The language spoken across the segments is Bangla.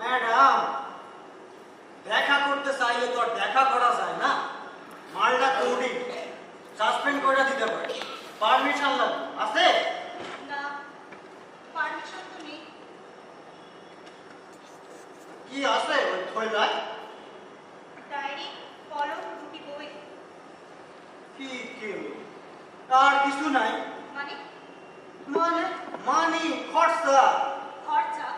ম্যাডাম, দেখা করতে চাইলে তো আর দেখা করা যায় না। মালটা কোডিং সাসপেন্ড করে দিতে পারে। পারমিশন লাগে আছে? না, পারমিশন তো নেই। কি আছে ওই থইলায়? ডায়েরি, কলম, দুটি বই। কি কি আর কিছু নাই? মানে? মানে মানি খরচা। খরচা?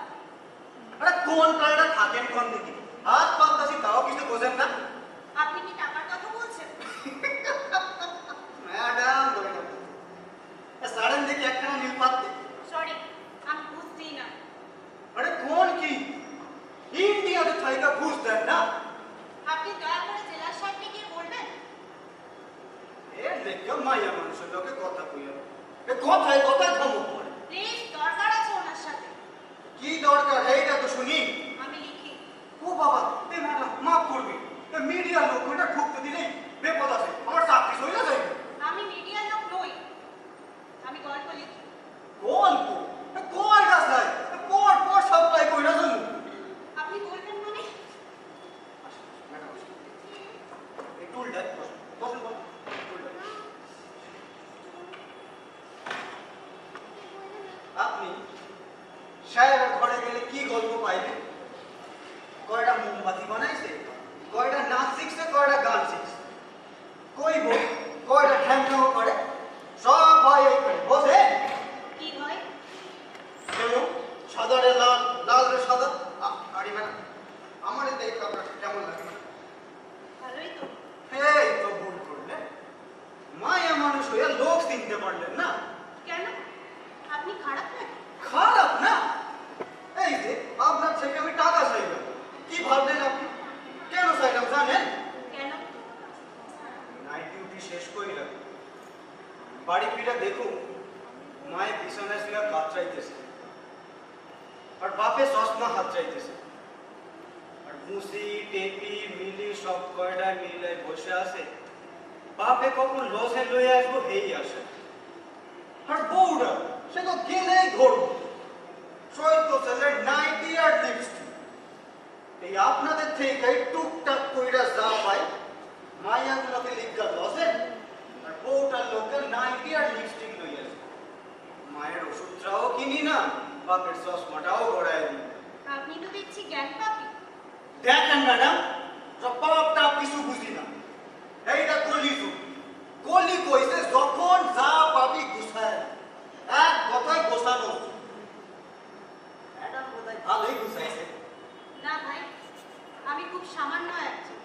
আরে কোন কালটা থাকেন কোন দিকে? হাত পান্তাছি তাও কিছু বোঝেন না? আপনি কি টাকার কথা বলছেন? ম্যাডাম সাডেন দেখি একখানা নীল পাত্তি। সরি, আমি বুঝছি না। আরে কোন কি ইন্ডিয়াতে থাইকা ঘুষ দেন না? আপনি দয়া করে জেলার সাহেবকে গিয়ে বলবেন। এর দেখে মাইয়া মানুষের লোকে কথা কইয়া এ কথায় কথায় ধমক পড়ে। প্লিজ, দরকার আছে ওনার সাথে। কি দরকার এইটা তো শুনি। আমি লিখি। ও বাবা, এ ম্যাডাম মাফ করবে, এ মিডিয়ার লোক ওটা ঢুকতে দিলেই বেপদ আছে, আমার চাকরি চলে যাবে। আমি মিডিয়ার লোক নই, আমি গল্প লিখি। গল্প? কয় গাছ নাই পর পর সাপ্লাই কইরা জন্য। আপনি বলবেন মানে? ম্যাডাম এই টুলটা বসুন বসুন বসুন টুলটা। আপনি সাহেবের ঘরে গেলে কি গল্প পাইবেন? কয়টা মোমবাতি বানাইছে, কয়টা নাচ শিখছে, কয়টা গান শিখছে, কইব কয়টা ঠ্যাংটাও করে, সব হয় এইখানে বোঝেন? কি হয়? কেমন সাদা রে লাল, লাল রে সাদা। আরে ম্যাডাম আমার এতে আপনার কেমন লাগে? ভালোই তো। এই তো ভুল করলেন, মায়া মানুষ হইয়া লোক চিনতে পারলেন না। কেন? আপনি খারাপ নাকি? খারাপ না, এই যে আপনার থেকে আমি টাকা চাইলাম, কি ভাবলেন আপনি? কেন চাইলাম জানেন? কেন? নাইট ডিউটি শেষ করিলাম, বাড়ি ফিরে দেখুন মায়ের বিছানায় শুয়ে কাজ চাইতেছে, আর বাপে চশমা হাত চাইতেছে, আর মুসি টেপি মিলি সব কয়টা মিলে বসে আছে। বাপে কখন লসে লয়ে আসবো এই আসে, আর বউরা সে তো গেলেই ধরবো সৈত্য ছেলের নাইটি আর লিপস্টিক। এই আপনাদের থেকে টুকটাক কইরা যা পাই মাইয়াগুলোকে লিখা লসে, আর বউটার লোকের নাইটি আর লিপস্টিক লই আসে। মায়ের ওষুধটাও কিনি না, বাপের চশমাটাও গড়ায় দিই। আপনি তো দেখছি জ্ঞান পাপি। দেখেন ম্যাডাম, সব পাপ টাপ কিছু বুঝি না। এইটা কলি যুগ, কলি কইছে যখন যা পাবি গুছায়, এক কথায় গোছানো। ম্যাডাম বোধহয় ভালোই গুছাইছে। না ভাই, আমি খুব সামান্য একজন।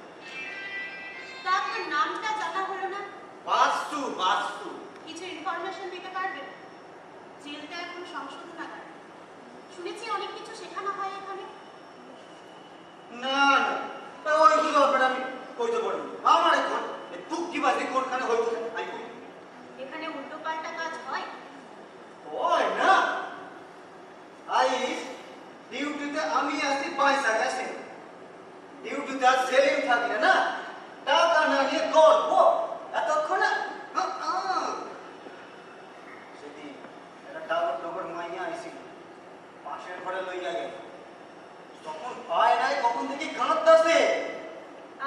তা আপনার নামটা জানা হলো না। বাস্তু বাস্তু কিছু ইনফরমেশন দিতে পারবেন? জেলটা এখন সংশোধনাগার, শুনেছি অনেক কিছু শেখানো হয় এখানে। না না, ওইগুলো আপনার আমি কইতে পারবো। আমার এখন টুকটিবাজি কোনখানে হইতেছে আমি কই। এখানে উল্টো পাল্টা কাজ হয়। হয় না, আইস ডিউটিতে আমি আছি পয়সা গেছে, ডিউটিতে আজ সেলিম থাকলে না টাকা না নিয়ে গল্প এতক্ষণে। সেদিন একটা ডাবর ডবর মাইয়া আইছিল, পাশের ঘরে লইয়া গেল, তখন পায় নাই কখন থেকে কাঁদতেছে।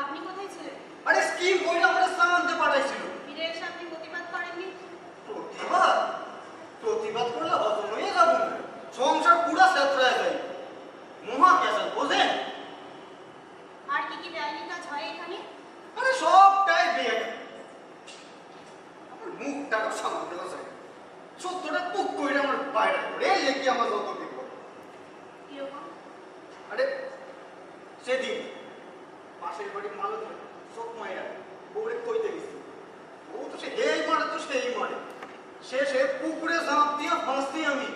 আপনি কোথায় ছিলেন? আরে স্কিম কইরা আমরা সামানতে পাঠাইছিল। ফিরে এসে আপনি প্রতিবাদ করেননি? প্রতিবাদ? প্রতিবাদ করলে হজম হয়ে যাব না, সংসার পুরা সেতরায় যায়, মহা ক্যাসাল বোঝেন? আর কি কি বেআইনি কাজ হয় এখানে? আরে সবটাই বেড, আমার মুখটাকে সামাল দেওয়া যায়, সত্যটা পুক কইরা আমার বাইরে করে এই লেগে আমার যত বিপদ। কিরকম? আরে সেদিন পাশের বাড়ির মালক চোখ মাইরা বউরে কইতে গেছি, ও তো সে এই মারে তো সেই মারে, শেষে পুকুরে ঝাঁপ দিয়ে ফাঁসছি আমি।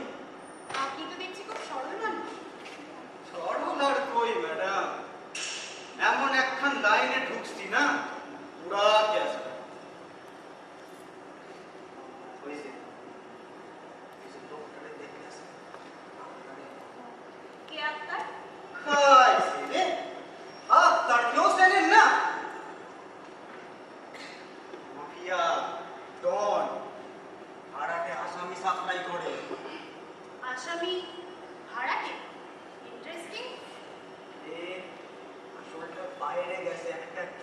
আপনি তো দেখছি খুব সরল মানুষ। সরল আর কই ম্যাডাম, এমন একখান লাইনে ঢুকছি না পুরা গ্যাস হয়েছে। লোকটারে দেখতেছে কে আপনার? খাইছে রে, আত্মার কেউ চেনেন না?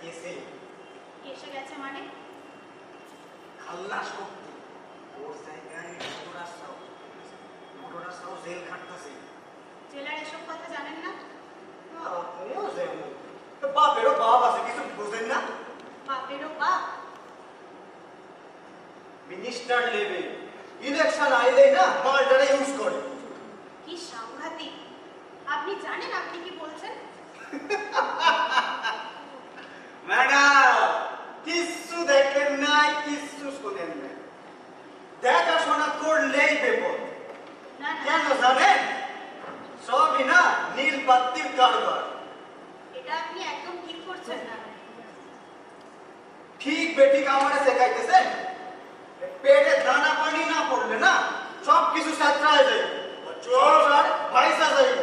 কেসে এসে গেছে মানে? খাল্লাস করতে ওর জায়গায় মোটরাসাও জেল খাটতেছে। জেলার এসব কথা জানেন না? আপনিও যেমন বাপেরও বাপ আছে, কিছু বুঝেন না? বাপেরও বাপ। মিনিস্টার লেভেল ইলেকশন আইলেই না মালটারে ইউজ করে। কি সাংঘাতিক! আপনি জানেন আপনি কি বলছেন? ম্যাডাম কিচ্ছু দেখেন নাই, কিচ্ছু শোনেন নাই, দেখাশোনা করলেই বিপদ। না না, কেন জানেন? সবই না নীল বাতির কারবার। এটা আপনি একদম ঠিক করছেন না। ঠিক বেঠিক আমারে শেখাইতেছেন? পেটে দানা পানি না পড়লে না সব কিছু সাঁতরায় যাইব, চোর আর ভাইসা যাইব।